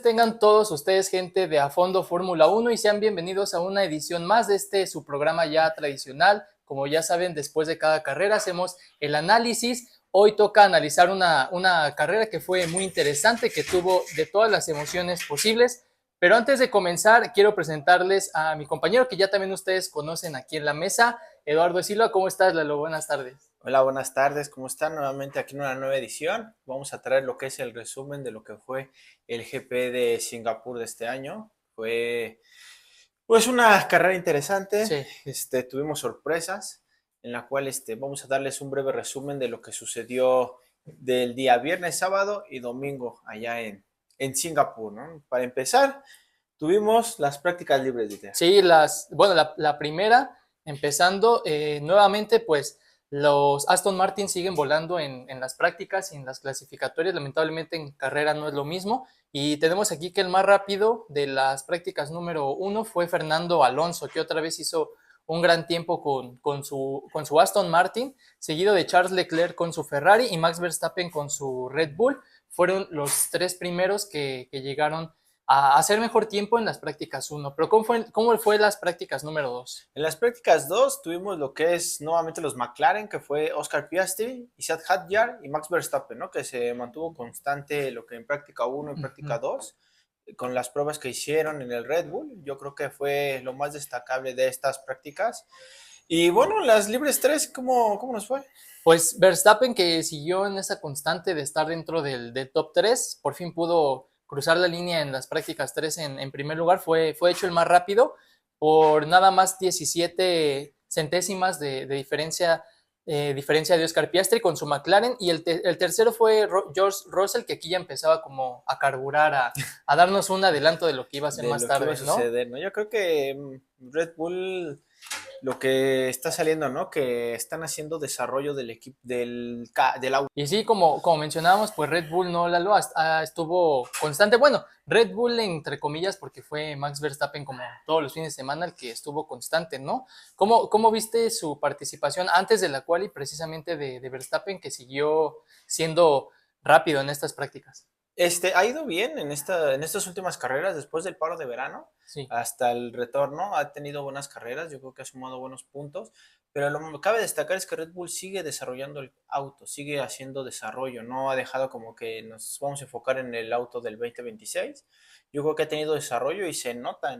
tengan todos ustedes, gente de A Fondo Fórmula 1, y sean bienvenidos a una edición más de su programa ya tradicional. Como ya saben, después de cada carrera hacemos el análisis. Hoy toca analizar una carrera que fue muy interesante, que tuvo de todas las emociones posibles. Pero antes de comenzar, quiero presentarles a mi compañero que ya también ustedes conocen aquí en la mesa, Eduardo Silva. ¿Cómo estás, Lalo? Buenas tardes. Hola, buenas tardes, ¿cómo están? Nuevamente aquí en una nueva edición. Vamos a traer lo que es el resumen de lo que fue el GP de Singapur de este año. Fue pues una carrera interesante. Sí. Tuvimos sorpresas en la cual vamos a darles un breve resumen de lo que sucedió del día viernes, sábado y domingo allá en Singapur, ¿no? Para empezar, tuvimos las prácticas libres de tierra. Sí, la primera, empezando nuevamente, pues los Aston Martin siguen volando en las prácticas y en las clasificatorias. Lamentablemente en carrera no es lo mismo. Y tenemos aquí que el más rápido de las prácticas número 1 fue Fernando Alonso, que otra vez hizo un gran tiempo con su Aston Martin, seguido de Charles Leclerc con su Ferrari y Max Verstappen con su Red Bull. Fueron los tres primeros que llegaron a hacer mejor tiempo en las prácticas 1. Pero ¿cómo fue las prácticas número 2? En las prácticas 2 tuvimos lo que es nuevamente los McLaren, que fue Oscar Piastri, Isaac Hadjar y Max Verstappen, ¿no? Que se mantuvo constante lo que en práctica 1 y práctica 2 con las pruebas que hicieron en el Red Bull. Yo creo que fue lo más destacable de estas prácticas. Y bueno, las libres 3, ¿cómo nos fue? Pues Verstappen, que siguió en esa constante de estar dentro del top 3, por fin pudo cruzar la línea en las prácticas 3 en primer lugar. Fue hecho el más rápido por nada más 17 centésimas de diferencia de Oscar Piastri con su McLaren. Y el tercero fue George Russell, que aquí ya empezaba como a carburar, a darnos un adelanto de lo que iba a ser De más lo que iba a tarde, ¿no? suceder, ¿no? Yo creo que Red Bull, lo que está saliendo, ¿no? Que están haciendo desarrollo del equipo, del auto. Y sí, como mencionábamos, pues Red Bull no estuvo constante. Bueno, Red Bull entre comillas, porque fue Max Verstappen como todos los fines de semana el que estuvo constante, ¿no? ¿Cómo viste su participación antes de la quali precisamente de Verstappen, que siguió siendo rápido en estas prácticas? Ha ido bien en estas últimas carreras después del paro de verano Sí. hasta el retorno. Ha tenido buenas carreras, yo creo que ha sumado buenos puntos, pero lo que cabe destacar es que Red Bull sigue desarrollando el auto, sigue haciendo desarrollo, no ha dejado como que nos vamos a enfocar en el auto del 2026. Yo creo que ha tenido desarrollo y se nota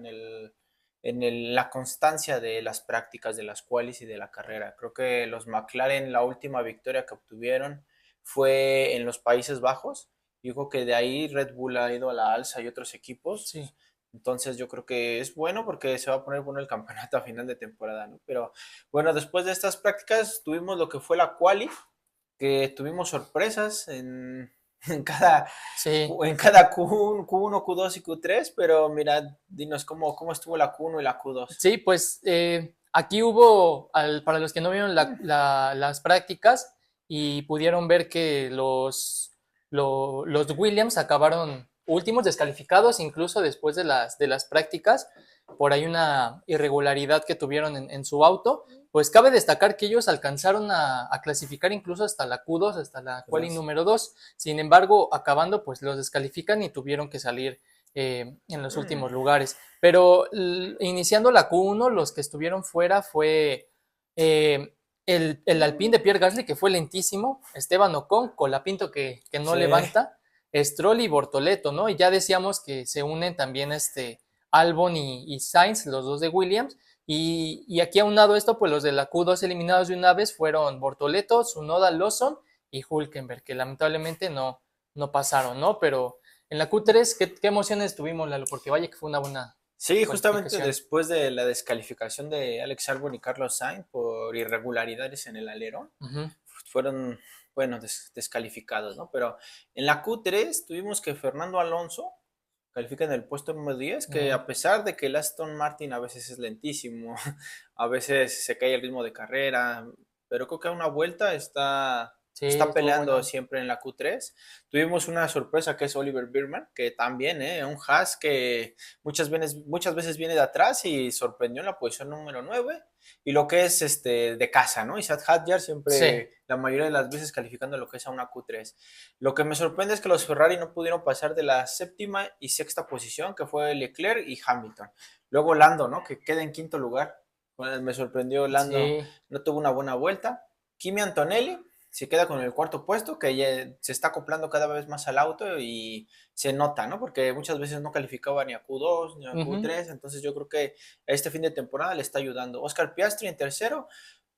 la constancia de las prácticas, de las qualis y de la carrera. Creo que los McLaren, la última victoria que obtuvieron fue en los Países Bajos. Yo creo que de ahí Red Bull ha ido a la alza y otros equipos. Sí. Entonces yo creo que es bueno porque se va a poner bueno el campeonato a final de temporada, ¿no? Pero bueno, después de estas prácticas tuvimos lo que fue la quali, que tuvimos sorpresas Sí. en cada Q1, Q2 y Q3, pero mira, dinos cómo estuvo la Q1 y la Q2. Sí, pues aquí hubo, para los que no vieron las prácticas y pudieron ver que los Williams acabaron últimos, descalificados incluso después de las prácticas, por ahí una irregularidad que tuvieron en su auto. Pues cabe destacar que ellos alcanzaron a clasificar incluso hasta la Q2, hasta la quali número 2. Sin embargo, acabando, pues los descalifican y tuvieron que salir en los últimos lugares. Pero iniciando la Q1, los que estuvieron fuera fue el Alpine de Pierre Gasly, que fue lentísimo, Esteban Ocon, Colapinto que no Sí. levanta, Stroll y Bortoleto, ¿no? Y ya decíamos que se unen también Albon y Sainz, los dos de Williams. Y aquí aunado esto, pues los de la Q2 eliminados de una vez fueron Bortoleto, Tsunoda, Lawson y Hülkenberg, que lamentablemente no pasaron, ¿no? Pero en la Q3, ¿qué emociones tuvimos, Lalo? Porque vaya que fue una buena Sí, justamente cualificación. después de la descalificación de Alex Albon y Carlos Sainz por irregularidades en el alerón, Ujú. fueron, bueno, descalificados, ¿no? Pero en la Q3 tuvimos que Fernando Alonso califica en el puesto número 10, que Ujú. a pesar de que el Aston Martin a veces es lentísimo, a veces se cae el ritmo de carrera, pero creo que a una vuelta Sí, está estuvo peleando bueno. siempre en la Q3. Tuvimos una sorpresa que es Oliver Biermann, que también, un Haas que muchas veces viene de atrás y sorprendió en la posición número 9. Y lo que es de casa, ¿no? Isaac Hadjar Sí, siempre la mayoría de las veces calificando lo que es a una Q3. Lo que me sorprende es que los Ferrari no pudieron pasar de la séptima y sexta posición, que fue Leclerc y Hamilton. Luego Lando, ¿no? Que queda en quinto lugar. Bueno, me sorprendió Lando, Sí. no tuvo una buena vuelta. Kimi Antonelli se queda con el cuarto puesto, que ya se está acoplando cada vez más al auto y se nota, ¿no? Porque muchas veces no calificaba ni a Q2 ni a Ujú. Q3, entonces yo creo que este fin de temporada le está ayudando. Oscar Piastri en tercero,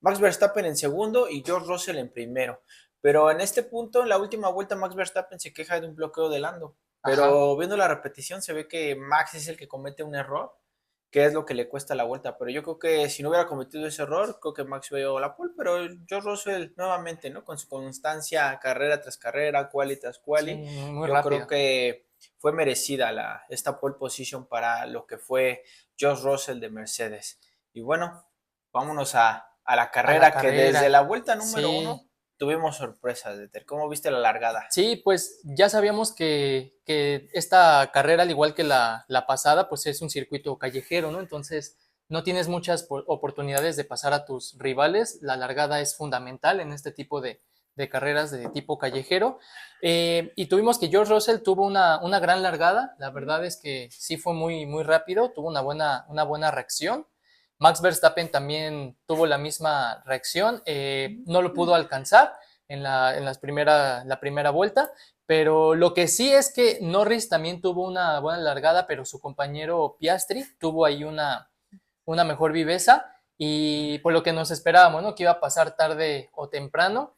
Max Verstappen en segundo y George Russell en primero. Pero en este punto, en la última vuelta, Max Verstappen se queja de un bloqueo de Lando. Ajá. Pero viendo la repetición se ve que Max es el que comete un error, que es lo que le cuesta la vuelta. Pero yo creo que si no hubiera cometido ese error, creo que Max hubiera llevado la pole. Pero George Russell, nuevamente, ¿no? Con su constancia, carrera tras carrera, quali tras Sí, quali, muy yo creo rápido. que fue merecida esta pole position para lo que fue George Russell de Mercedes. Y bueno, vámonos a la A la carrera, que desde carrera. la vuelta número Sí. uno tuvimos sorpresas. ¿Cómo viste la largada? Sí, pues ya sabíamos que esta carrera, al igual que la pasada, pues es un circuito callejero, ¿no? Entonces no tienes muchas oportunidades de pasar a tus rivales. La largada es fundamental en este tipo de carreras de tipo callejero. Y tuvimos que George Russell tuvo una gran largada. La verdad es que sí fue muy, muy rápido, tuvo una buena reacción. Max Verstappen también tuvo la misma reacción, no lo pudo alcanzar la primera vuelta, pero lo que sí es que Norris también tuvo una buena largada, pero su compañero Piastri tuvo ahí una mejor viveza y por lo que nos esperábamos, ¿no? Que iba a pasar tarde o temprano.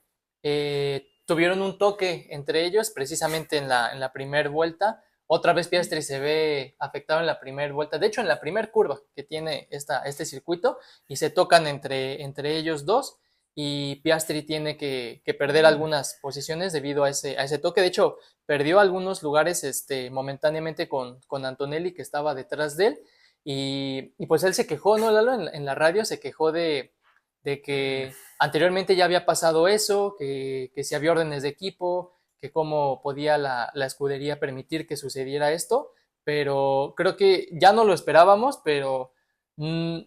Tuvieron un toque entre ellos precisamente en la primera vuelta. Otra vez Piastri se ve afectado en la primera vuelta, de hecho en la primera curva que tiene este circuito y se tocan entre ellos dos y Piastri tiene que perder algunas posiciones debido a ese toque. De hecho, perdió algunos lugares momentáneamente con Antonelli que estaba detrás de él y pues él se quejó, ¿no, Lalo? En la radio se quejó de que anteriormente ya había pasado eso, que si había órdenes de equipo, que cómo podía la escudería permitir que sucediera esto, pero creo que ya no lo esperábamos, pero mmm,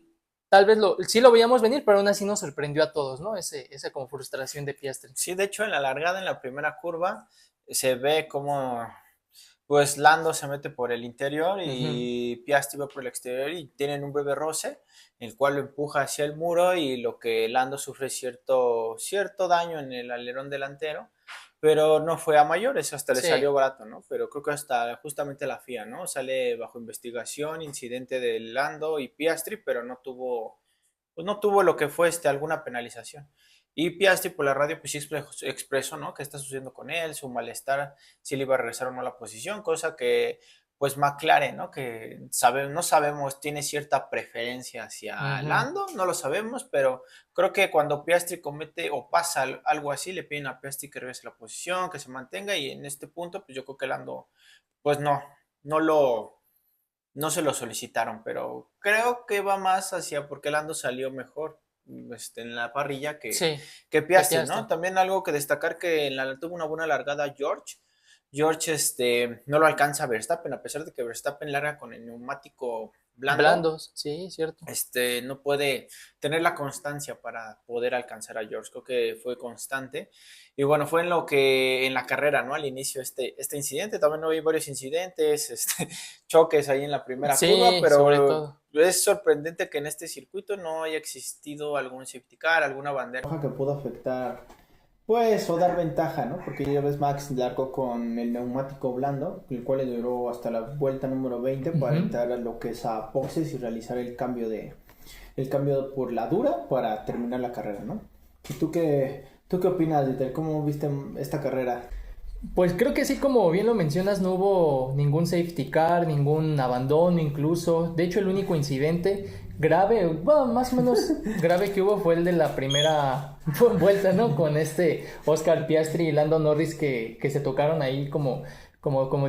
tal vez sí lo veíamos venir, pero aún así nos sorprendió a todos, ¿no? Esa como frustración de Piastri. Sí, de hecho, en la largada, en la primera curva, se ve como pues Lando se mete por el interior Uh -huh. y Piastri va por el exterior y tienen un breve roce, el cual lo empuja hacia el muro y lo que Lando sufre cierto daño en el alerón delantero, pero no fue a mayores, hasta le Sí. salió barato, ¿no? Pero creo que hasta justamente la FIA, ¿no? Sale bajo investigación, incidente de Lando y Piastri, pero no tuvo lo que fue alguna penalización. Y Piastri por la radio pues sí expresó, ¿no? Qué está sucediendo con él, su malestar, si le iba a regresar o no a la posición, cosa que pues McLaren, ¿no? Que no sabemos, tiene cierta preferencia Uh hacia -huh. Lando, no lo sabemos, pero creo que cuando Piastri comete o pasa algo así, le piden a Piastri que regrese a la posición, que se mantenga y en este punto pues yo creo que Lando pues no lo no se lo solicitaron, pero creo que va más hacia porque Lando salió mejor en la parrilla Sí, que que Piastri, ¿no? Piastri. También algo que destacar que tuvo una buena largada George. George no lo alcanza a Verstappen, a pesar de que Verstappen larga con el neumático blando, Blandos, sí, cierto. no puede tener la constancia para poder alcanzar a George. Creo que fue constante. Y bueno, fue en la carrera, ¿no? Al inicio este incidente. También hubo varios incidentes, choques ahí en la primera curva, Sí, sobre pero todo. es sorprendente que en este circuito no haya existido algún safety car, alguna bandera que pudo afectar, pues, o dar ventaja, ¿no? Porque ya ves, Max largó con el neumático blando, el cual le duró hasta la vuelta número 20 Uh para -huh. entrar a lo que es a boxes y realizar el cambio por la dura para terminar la carrera, ¿no? ¿Y tú qué opinas, Dieter? ¿Cómo viste esta carrera? Pues creo que sí, como bien lo mencionas, no hubo ningún safety car, ningún abandono incluso. De hecho, el único incidente grave, bueno, más o menos grave que hubo fue el de la primera vuelta, ¿no? Con Oscar Piastri y Lando Norris que se tocaron ahí como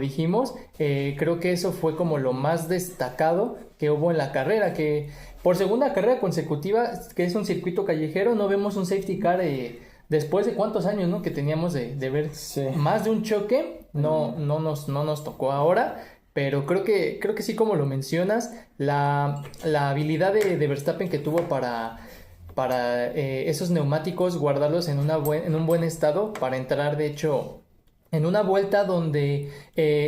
dijimos. Creo que eso fue como lo más destacado que hubo en la carrera, que por segunda carrera consecutiva, que es un circuito callejero, no vemos un safety car después de cuántos años, ¿no? Que teníamos de ver Sí. más de un choque, no nos tocó ahora, pero creo que sí, como lo mencionas, la habilidad de Verstappen que tuvo esos neumáticos guardarlos en un buen estado para entrar, de hecho, en una vuelta donde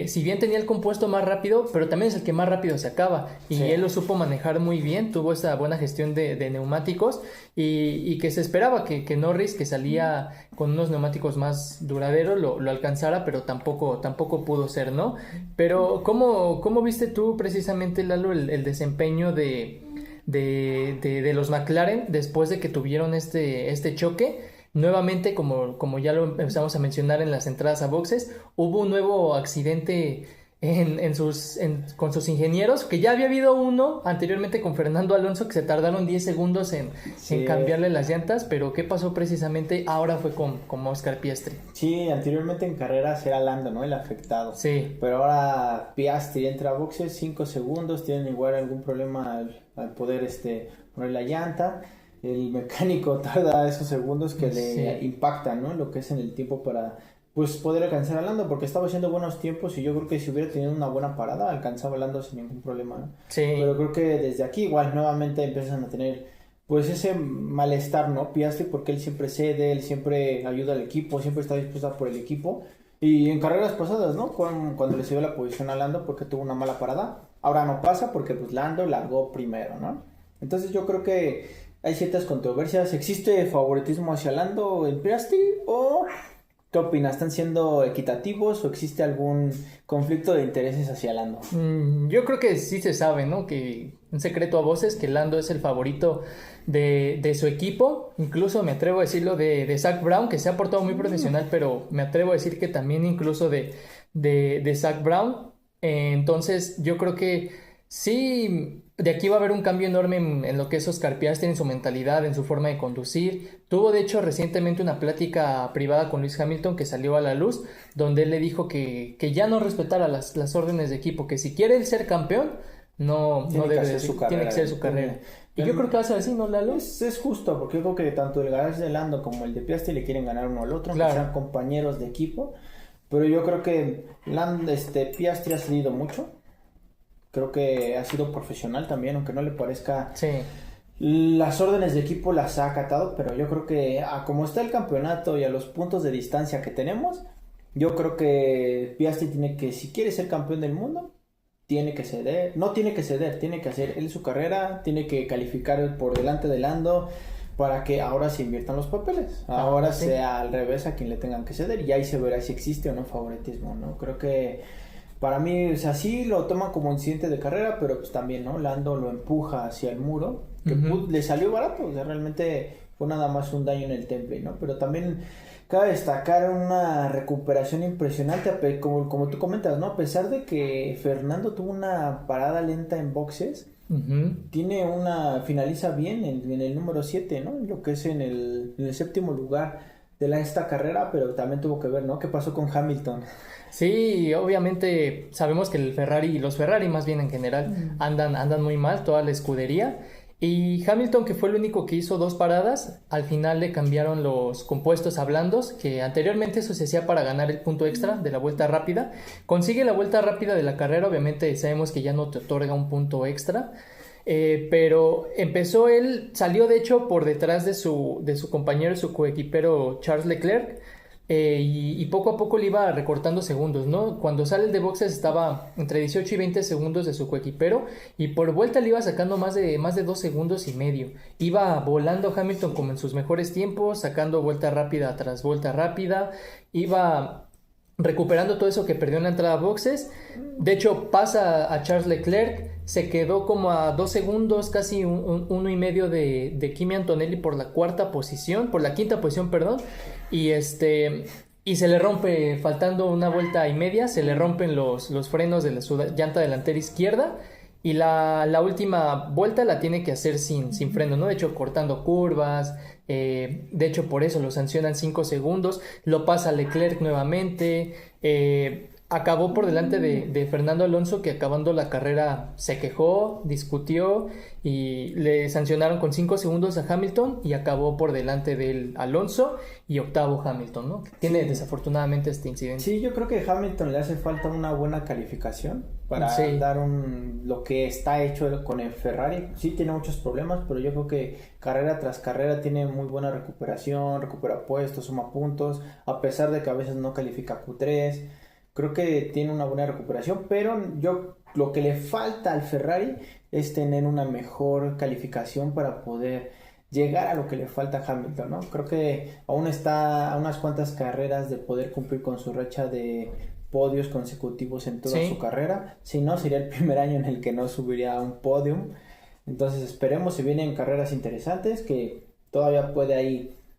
si bien tenía el compuesto más rápido, pero también es el que más rápido se acaba. Y Sí. él lo supo manejar muy bien, tuvo esa buena gestión de neumáticos y que se esperaba que Norris, que salía con unos neumáticos más duraderos, lo alcanzara, pero tampoco pudo ser, ¿no? Pero ¿cómo viste tú precisamente, Lalo, el desempeño de los McLaren después de que tuvieron este choque? Nuevamente, como ya lo empezamos a mencionar en las entradas a boxes, hubo un nuevo accidente con sus ingenieros, que ya había habido uno anteriormente con Fernando Alonso, que se tardaron 10 segundos en Sí. cambiarle las llantas, pero ¿qué pasó precisamente? Ahora fue con Oscar Piastri. Sí, anteriormente en carreras era Lando, ¿no? El afectado. Sí, Pero ahora Piastri entra a boxes, 5 segundos, tienen igual algún problema al poder poner la llanta. El mecánico tarda esos segundos que le sí. impactan, ¿no? Lo que es en el tiempo para pues poder alcanzar a Lando, porque estaba haciendo buenos tiempos y yo creo que si hubiera tenido una buena parada alcanzaba a Lando sin ningún problema, ¿no? Sí, Pero creo que desde aquí igual nuevamente empiezan a tener pues ese malestar, ¿no? Piastri, porque él siempre cede, él siempre ayuda al equipo, siempre está dispuesta por el equipo. Y en carreras pasadas, ¿no? Cuando le dio la posición a Lando porque tuvo una mala parada. Ahora no pasa porque pues Lando largó primero, ¿no? Entonces yo creo que hay ciertas controversias. ¿Existe favoritismo hacia Lando en Piastri? ¿O qué opinas? ¿Están siendo equitativos o existe algún conflicto de intereses hacia Lando? Yo creo que sí se sabe, ¿no? Que un secreto a voces, que Lando es el favorito de su equipo. Incluso me atrevo a decirlo de Zach Brown, que se ha portado muy profesional, pero me atrevo a decir que también incluso de Zach Brown. Entonces yo creo que sí, de aquí va a haber un cambio enorme en lo que es Oscar Piastri, en su mentalidad, en su forma de conducir. Tuvo de hecho recientemente una plática privada con Lewis Hamilton que salió a la luz, donde él le dijo que ya no respetara las órdenes de equipo, que si quiere él ser campeón, no Tiene que debe hacer de su tiene que carrera. ser su carrera. Y yo creo que va a ser así, ¿no, Lalo? Es justo, porque yo creo que tanto el garage de Lando como el de Piastri le quieren ganar uno al otro, aunque Claro. sean compañeros de equipo. Pero yo creo que Piastri ha cedido mucho. Creo que ha sido profesional también, aunque no le parezca. Sí, Las órdenes de equipo las ha acatado, pero yo creo que a como está el campeonato y a los puntos de distancia que tenemos, yo creo que Piastri tiene que, si quiere ser campeón del mundo, tiene que ceder, no tiene que ceder, tiene que hacer él su carrera, tiene que calificar por delante de Lando para que ahora se inviertan los papeles, ahora sí. sea al revés a quien le tengan que ceder y ahí se verá si existe o no favoritismo, ¿no? Creo que para mí, o sea, sí lo toman como incidente de carrera, pero pues también, ¿no? Lando lo empuja hacia el muro, que le salió barato, o sea, realmente fue nada más un daño en el temple, ¿no? Pero también cabe destacar una recuperación impresionante, como tú comentas, ¿no? A pesar de que Fernando tuvo una parada lenta en boxes, finaliza bien en el número 7, ¿no? Lo que es en el séptimo lugar de esta carrera, pero también tuvo que ver, ¿no? ¿Qué pasó con Hamilton? Sí, obviamente sabemos que los Ferrari más bien en general, andan muy mal, toda la escudería. Y Hamilton, que fue el único que hizo 2 paradas, al final le cambiaron los compuestos a blandos, que anteriormente eso se hacía para ganar el punto extra de la vuelta rápida. Consigue la vuelta rápida de la carrera, obviamente sabemos que ya no te otorga un punto extra. Pero salió de hecho por detrás de su compañero, su coequipero Charles Leclerc. Y poco a poco le iba recortando segundos, ¿no? Cuando sale de boxes estaba entre 18 y 20 segundos de su coequipero y por vuelta le iba sacando más de 2 segundos y medio. Iba volando Hamilton como en sus mejores tiempos, sacando vuelta rápida tras vuelta rápida, iba recuperando todo eso que perdió en la entrada a boxes. De hecho pasa a Charles Leclerc, se quedó como a 2 segundos, casi uno y medio de Kimi Antonelli por la quinta posición, perdón. Y se le rompe, faltando una vuelta y media, se le rompen los frenos de su llanta delantera izquierda. Y la última vuelta la tiene que hacer sin freno, ¿no? De hecho, cortando curvas. De hecho, por eso lo sancionan 5 segundos. Lo pasa Leclerc nuevamente. acabó por delante de Fernando Alonso, que acabando la carrera se quejó, discutió y le sancionaron con 5 segundos a Hamilton y acabó por delante del Alonso y octavo Hamilton, ¿no? Tiene desafortunadamente este incidente. Sí, yo creo que a Hamilton le hace falta una buena calificación para dar lo que está hecho con el Ferrari. Sí tiene muchos problemas, pero yo creo que carrera tras carrera tiene muy buena recuperación, recupera puestos, suma puntos, a pesar de que a veces no califica Q3. Creo que tiene una buena recuperación, pero lo que le falta al Ferrari es tener una mejor calificación para poder llegar a lo que le falta a Hamilton, ¿no? Creo que aún está a unas cuantas carreras de poder cumplir con su racha de podios consecutivos en toda su carrera. Si no, sería el primer año en el que no subiría a un podium. Entonces esperemos, se vienen carreras interesantes que todavía puede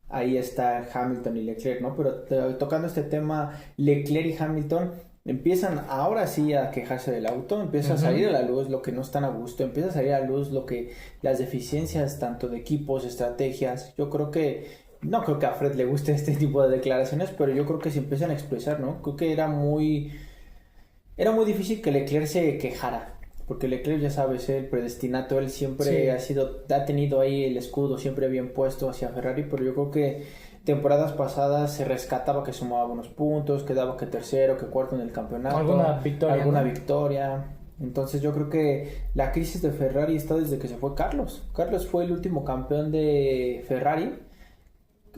ahí está Hamilton y Leclerc, ¿no? Pero tocando este tema, Leclerc y Hamilton empiezan ahora sí a quejarse del auto, empieza a salir a la luz lo que no están a gusto, empieza a salir a la luz las deficiencias tanto de equipos, estrategias. No creo que a Fred le guste este tipo de declaraciones, pero yo creo que se empiezan a expresar, ¿no? Creo que era muy difícil que Leclerc se quejara. Porque Leclerc, ya sabes, el predestinato, él siempre ha tenido ahí el escudo siempre bien puesto hacia Ferrari, pero yo creo que temporadas pasadas se rescataba que sumaba buenos puntos, quedaba que tercero, que cuarto en el campeonato, alguna victoria. Entonces yo creo que la crisis de Ferrari está desde que se fue Carlos. Carlos fue el último campeón de Ferrari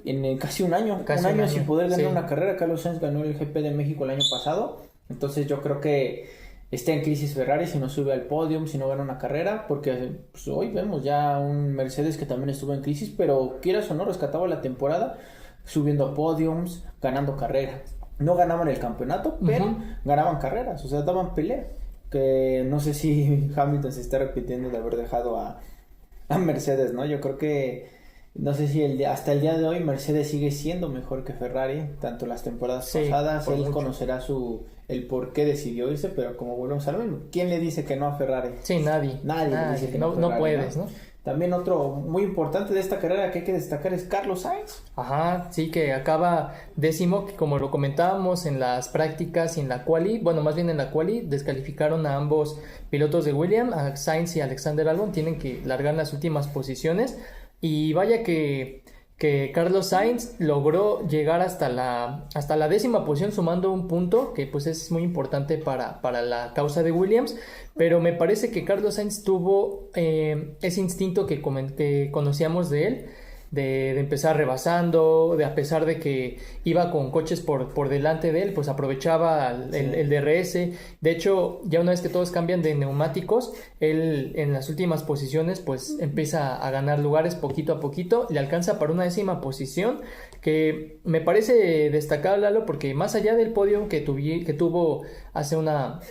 en casi un año sin poder ganar una carrera. Carlos Sainz ganó el GP de México el año pasado. Entonces yo creo que está en crisis Ferrari si no sube al podium, si no gana una carrera, porque pues, hoy vemos ya un Mercedes que también estuvo en crisis, pero quieras o no, rescataba la temporada subiendo podiums, ganando carreras. No ganaban el campeonato, pero ganaban carreras, o sea, daban pelea. Que no sé si Hamilton se está repitiendo de haber dejado a Mercedes, ¿no? Yo creo que no sé si hasta el día de hoy Mercedes sigue siendo mejor que Ferrari, tanto las temporadas pasadas. Él conocerá el por qué decidió irse, pero como volvemos a lo mismo, ¿quién le dice que no a Ferrari? Sí, nadie le dice que no Ferrari, no puedes, ¿no? También otro muy importante de esta carrera que hay que destacar es Carlos Sainz. Ajá, sí, que acaba 10º, que como lo comentábamos en las prácticas y en la quali, bueno, más bien en la quali, descalificaron a ambos pilotos de Williams, a Sainz y Alexander Albon, tienen que largar las últimas posiciones. Y vaya que Carlos Sainz logró llegar hasta la 10ª posición sumando un punto que pues es muy importante para la causa de Williams, pero me parece que Carlos Sainz tuvo ese instinto que conocíamos de él, de empezar rebasando, a pesar de que iba con coches por delante de él, pues aprovechaba el DRS. De hecho, ya una vez que todos cambian de neumáticos, él en las últimas posiciones pues empieza a ganar lugares poquito a poquito, le alcanza para una 10ª posición, que me parece destacable, Lalo, porque más allá del podio que tuvo hace una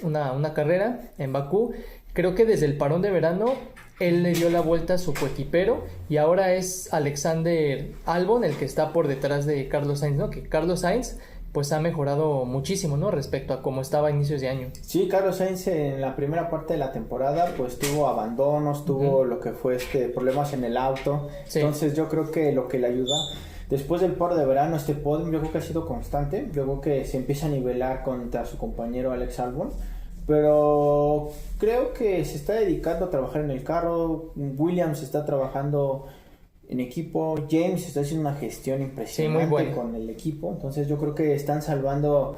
carrera en Bakú, creo que desde el parón de verano él le dio la vuelta a su coequipero y ahora es Alexander Albon el que está por detrás de Carlos Sainz, ¿no? Que Carlos Sainz pues ha mejorado muchísimo, ¿no? Respecto a cómo estaba a inicios de año. Sí, Carlos Sainz en la primera parte de la temporada pues tuvo abandonos, tuvo lo que fue problemas en el auto. Sí. Entonces yo creo que lo que le ayuda después del paro de verano, este podium yo creo que ha sido constante. Yo creo que se empieza a nivelar contra su compañero Alex Albon. Pero creo que se está dedicando a trabajar en el carro. Williams está trabajando en equipo. James está haciendo una gestión impresionante con el equipo. Entonces yo creo que están salvando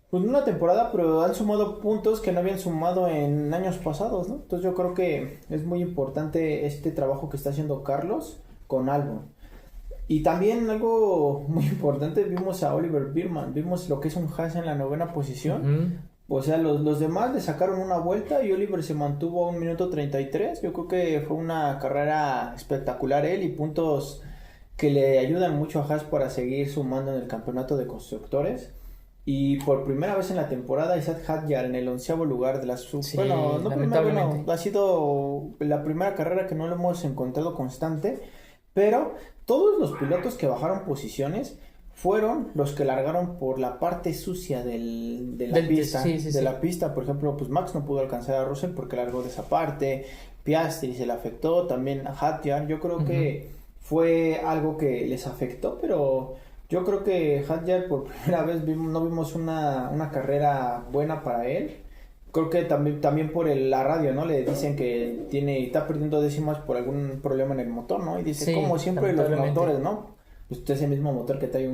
pues una temporada, pero han sumado puntos que no habían sumado en años pasados, ¿no? Entonces yo creo que es muy importante este trabajo que está haciendo Carlos con Albon. Y también algo muy importante, vimos a Oliver Biermann, vimos lo que es un Haas en la 9ª posición. O sea, los demás le sacaron una vuelta y Oliver se mantuvo a 1 minuto 33. Yo creo que fue una carrera espectacular él y puntos que le ayudan mucho a Haas para seguir sumando en el campeonato de constructores. Y por primera vez en la temporada, Isaac Hadjar en el 11º lugar de la ha sido la primera carrera que no lo hemos encontrado constante, pero todos los pilotos que bajaron posiciones fueron los que largaron por la parte sucia de la pista. La pista, por ejemplo, pues Max no pudo alcanzar a Russell porque largó de esa parte. Piastri se le afectó, también a Hadjar. Yo creo que fue algo que les afectó, pero Yo creo que Hadjar por primera vez no vimos una carrera buena para él. Creo que también por la radio, ¿no? Le dicen que está perdiendo décimas por algún problema en el motor, ¿no? Y dice, Sí, como siempre los lamentablemente. motores, ¿no? Pues ese mismo motor que trae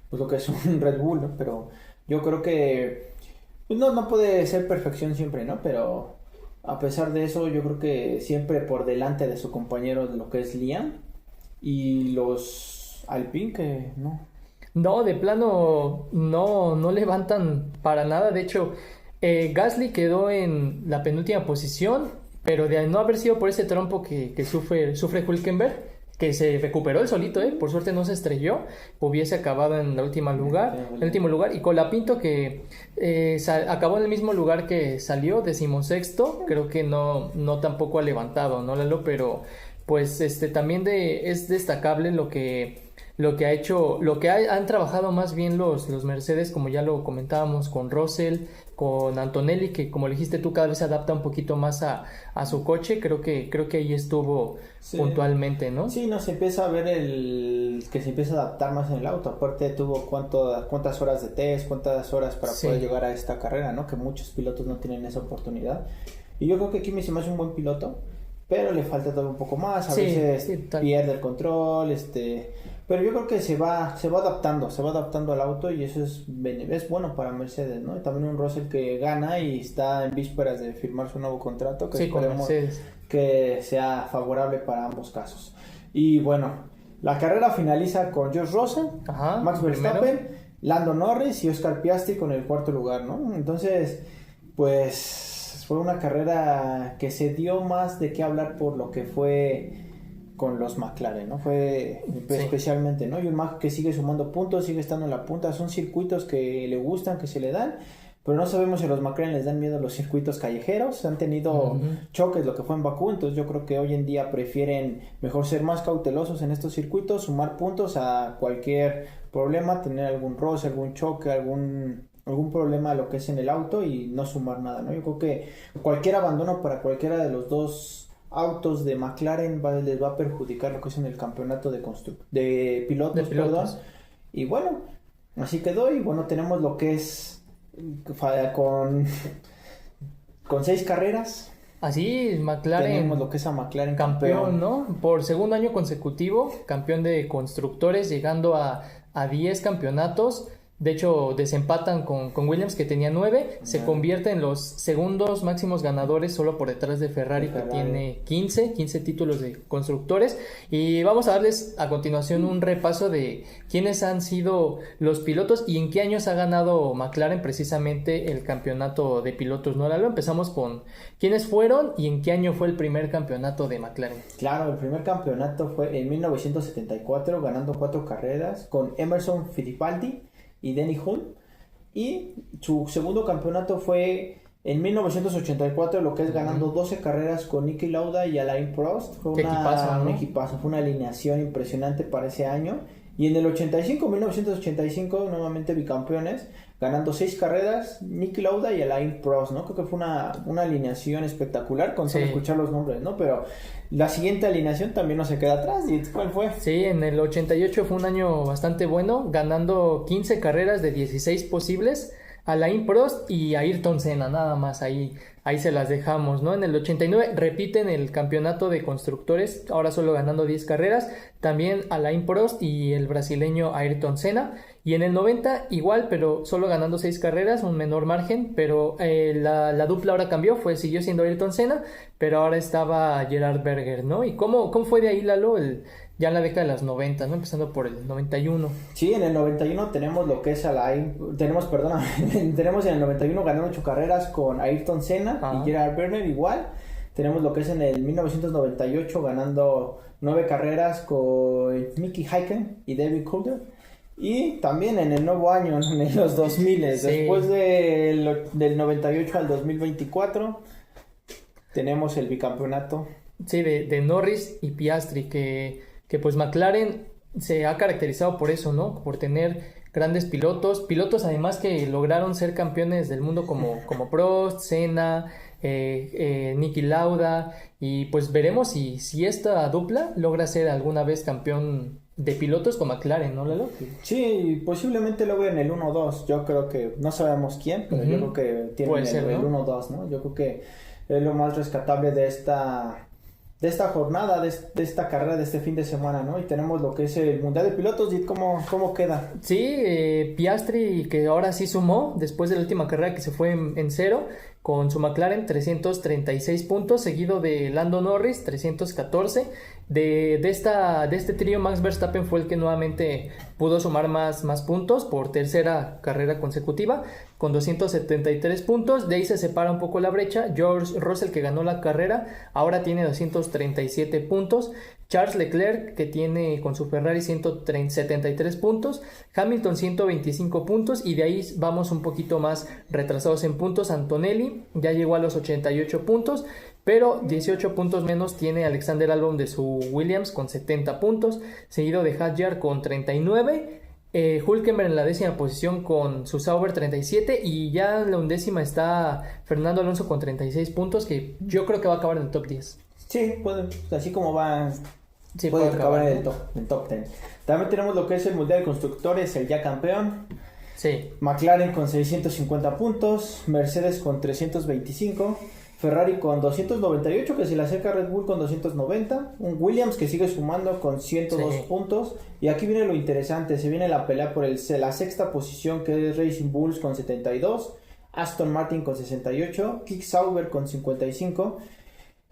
pues lo que es un Red Bull, ¿no? Pero yo creo que pues no puede ser perfección siempre, ¿no? Pero a pesar de eso, yo creo que siempre por delante de su compañero de lo que es Liam y los Alpine, que no. No, de plano no levantan para nada. De hecho, Gasly quedó en la penúltima posición, pero de no haber sido por ese trompo que sufre Hülkenberg, que se recuperó el solito, por suerte no se estrelló, hubiese acabado en el último lugar, y Colapinto que acabó en el mismo lugar que salió, 16º, creo que no tampoco ha levantado, ¿no, Lalo? Pero pues también es destacable lo que ha hecho, han trabajado más bien los Mercedes, como ya lo comentábamos con Russell, con Antonelli, que como le dijiste tú, cada vez se adapta un poquito más a su coche. Creo que ahí estuvo puntualmente, ¿no? Sí, no, se empieza a ver que se empieza a adaptar más en el auto. Aparte tuvo cuántas horas de test, cuántas horas para poder llegar a esta carrera, ¿no? Que muchos pilotos no tienen esa oportunidad. Y yo creo que Kimi se me hace un buen piloto, pero le falta todo un poco más. A veces pierde el control, pero yo creo que se va adaptando al auto, y eso es bueno para Mercedes, ¿no? Y también un Russell que gana y está en vísperas de firmar su nuevo contrato, que esperemos que sea favorable para ambos casos. Y bueno, la carrera finaliza con George Russell, Max Verstappen, Lando Norris y Oscar Piastri con el cuarto lugar, ¿no? Entonces, pues fue una carrera que se dio más de qué hablar por lo que fue con los McLaren, ¿no? Fue especialmente, ¿no? Y un Mac que sigue sumando puntos, sigue estando en la punta. Son circuitos que le gustan, que se le dan, pero no sabemos si a los McLaren les dan miedo los circuitos callejeros. Han tenido choques, lo que fue en Bakú, entonces yo creo que hoy en día prefieren mejor ser más cautelosos en estos circuitos, sumar puntos a cualquier problema, tener algún roce, algún choque, algún problema lo que es en el auto, y no sumar nada, ¿no? Yo creo que cualquier abandono para cualquiera de los dos autos de McLaren les va a perjudicar lo que es en el campeonato de pilotos. Y bueno, así quedó. Y bueno, tenemos lo que es con 6 carreras. Así, McLaren. Tenemos lo que es a McLaren campeón, ¿no? Por segundo año consecutivo, campeón de constructores, llegando a 10 campeonatos. De hecho, desempatan con Williams, que tenía 9. Se convierte en los segundos máximos ganadores, solo por detrás de Ferrari, que tiene 15 títulos de constructores. Y vamos a darles a continuación un repaso de quiénes han sido los pilotos y en qué años ha ganado McLaren precisamente el campeonato de pilotos, ¿no, Lalo? Empezamos con quiénes fueron y en qué año fue el primer campeonato de McLaren. Claro, el primer campeonato fue en 1974, ganando 4 carreras con Emerson Fittipaldi y Denny Hulme. Y su segundo campeonato fue en 1984, lo que es ganando 12 carreras con Niki Lauda y Alain Prost. Fue un equipazo, fue una alineación impresionante para ese año. Y en el 1985, nuevamente bicampeones, ganando 6 carreras, Niki Lauda y Alain Prost, ¿no? Creo que fue una alineación espectacular, con solo escuchar los nombres, ¿no? Pero la siguiente alineación también no se queda atrás. ¿Y cuál fue? Sí, en el 88 fue un año bastante bueno, ganando 15 carreras de 16 posibles, Alain Prost y Ayrton Senna, nada más, ahí se las dejamos, ¿no? En el 89 repiten el campeonato de constructores, ahora solo ganando 10 carreras, también Alain Prost y el brasileño Ayrton Senna. Y en el 90 igual, pero solo ganando 6 carreras, un menor margen, pero la dupla ahora cambió, siguió siendo Ayrton Senna, pero ahora estaba Gerhard Berger, ¿no? ¿Y cómo fue de ahí, Lalo, ya en la década de los 90, ¿no? Empezando por el 91. Sí, en el 91 tenemos lo que es tenemos en el 91 ganando 8 carreras con Ayrton Senna y Gerhard Berger igual. Tenemos lo que es en el 1998 ganando 9 carreras con Mickey Häkkinen y David Coulthard. Y también en el nuevo año, en los 2000, después del 98 al 2024, tenemos el bicampeonato. Sí, de Norris y Piastri, que pues McLaren se ha caracterizado por eso, ¿no? Por tener grandes pilotos además que lograron ser campeones del mundo como Prost, Senna, Niki Lauda, y pues veremos si esta dupla logra ser alguna vez campeón de pilotos con McLaren, ¿no, Lalo? Sí, posiblemente lo vean en el 1-2. Yo creo que, no sabemos quién, pero yo creo que tienen el 1-2, ¿no? Yo creo que es lo más rescatable de esta jornada, de esta carrera, de este fin de semana, ¿no? Y tenemos lo que es el Mundial de Pilotos. ¿Y cómo queda? Sí, Piastri, que ahora sí sumó, después de la última carrera que se fue en cero, con su McLaren 336 puntos, seguido de Lando Norris 314. De este trío, Max Verstappen fue el que nuevamente pudo sumar más puntos por tercera carrera consecutiva, con 273 puntos. De ahí se separa un poco la brecha. George Russell, que ganó la carrera, ahora tiene 237 puntos. Charles Leclerc, que tiene con su Ferrari 173 puntos. Hamilton 125 puntos. Y de ahí vamos un poquito más retrasados en puntos. Antonelli ya llegó a los 88 puntos. Pero 18 puntos menos tiene Alexander Albon de su Williams con 70 puntos. Seguido de Hadjar con 39. Hülkenberg en la 10ª posición con su Sauber 37. Y ya en la 11ª está Fernando Alonso con 36 puntos, que yo creo que va a acabar en el top 10. Sí, así como va, sí, puede acabar en el top 10. También tenemos lo que es el Mundial de Constructores, el ya campeón. Sí. McLaren con 650 puntos, Mercedes con 325, Ferrari con 298, que se le acerca a Red Bull con 290, un Williams que sigue sumando con 102 puntos. Y aquí viene lo interesante, se viene la pelea por la 6ª posición, que es Racing Bulls con 72, Aston Martin con 68, Kick Sauber con 55,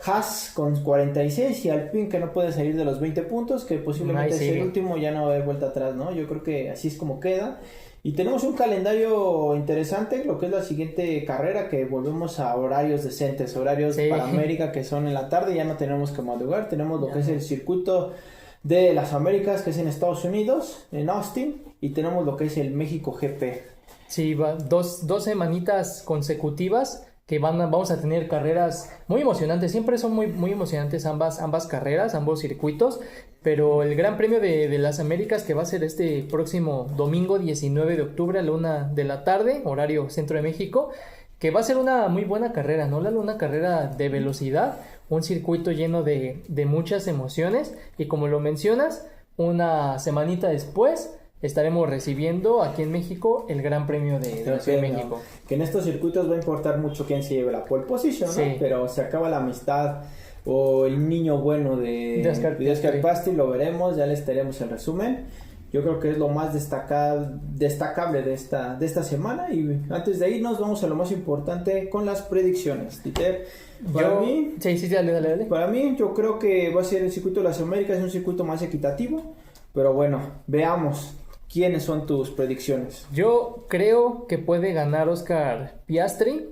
Haas con 46 y Alpine, que no puede salir de los 20 puntos, que posiblemente es el último, ya no va a haber vuelta atrás, ¿no? Yo creo que así es como queda. Y tenemos un calendario interesante, lo que es la siguiente carrera, que volvemos a horarios decentes, horarios para América, que son en la tarde, ya no tenemos que madrugar. Tenemos lo que es el circuito de las Américas, que es en Estados Unidos, en Austin, y tenemos lo que es el México GP. Sí, dos semanitas consecutivas que vamos a tener carreras muy emocionantes. Siempre son muy emocionantes ambas carreras, ambos circuitos. Pero el Gran Premio de las Américas, que va a ser este próximo domingo 19 de octubre a la 1 de la tarde, horario Centro de México, que va a ser una muy buena carrera, ¿no, Lalo? Una carrera de velocidad, un circuito lleno de muchas emociones. Y como lo mencionas, una semanita después estaremos recibiendo aquí en México el Gran Premio de la Ciudad de México. Que en estos circuitos va a importar mucho quién se lleve la pole position, ¿no? Sí. Pero se acaba la amistad o el niño bueno de Oscar Piastri, lo veremos, ya les tenemos el resumen. Yo creo que es lo más destacable de esta semana. Y antes de irnos, vamos a lo más importante con las predicciones. Dieter, para mí, dale. Para mí, yo creo que va a ser el circuito de las Américas, es un circuito más equitativo. Pero bueno, veamos. ¿Quiénes son tus predicciones? Yo creo que puede ganar Oscar Piastri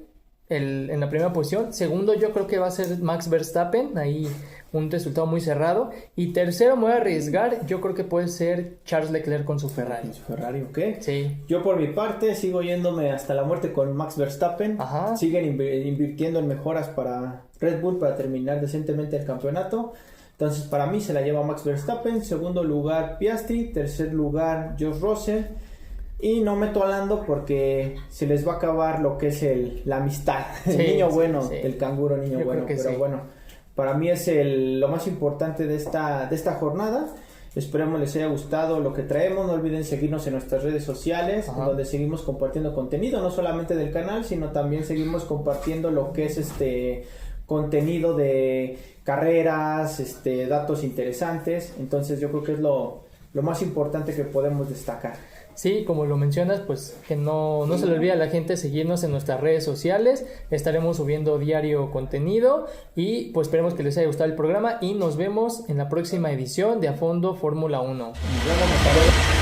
en la primera posición. Segundo, yo creo que va a ser Max Verstappen. Ahí un resultado muy cerrado. Y tercero, me voy a arriesgar. Yo creo que puede ser Charles Leclerc con su Ferrari. ¿Ok? Sí. Yo por mi parte sigo yéndome hasta la muerte con Max Verstappen. Ajá. Siguen invirtiendo en mejoras para Red Bull para terminar decentemente el campeonato. Entonces, para mí se la lleva Max Verstappen. Segundo lugar, Piastri. Tercer lugar, George Russell. Y no meto a Lando porque se les va a acabar lo que es la amistad. El niño bueno, el canguro niño bueno. Pero bueno, para mí es lo más importante de esta jornada. Esperemos les haya gustado lo que traemos. No olviden seguirnos en nuestras redes sociales, donde seguimos compartiendo contenido, no solamente del canal, sino también seguimos compartiendo lo que es contenido de carreras, datos interesantes. Entonces yo creo que es lo más importante que podemos destacar. Sí, como lo mencionas, pues que no se le olvide a la gente seguirnos en nuestras redes sociales. Estaremos subiendo diario contenido y pues esperemos que les haya gustado el programa y nos vemos en la próxima edición de A Fondo Fórmula 1. Nos vemos, hasta luego.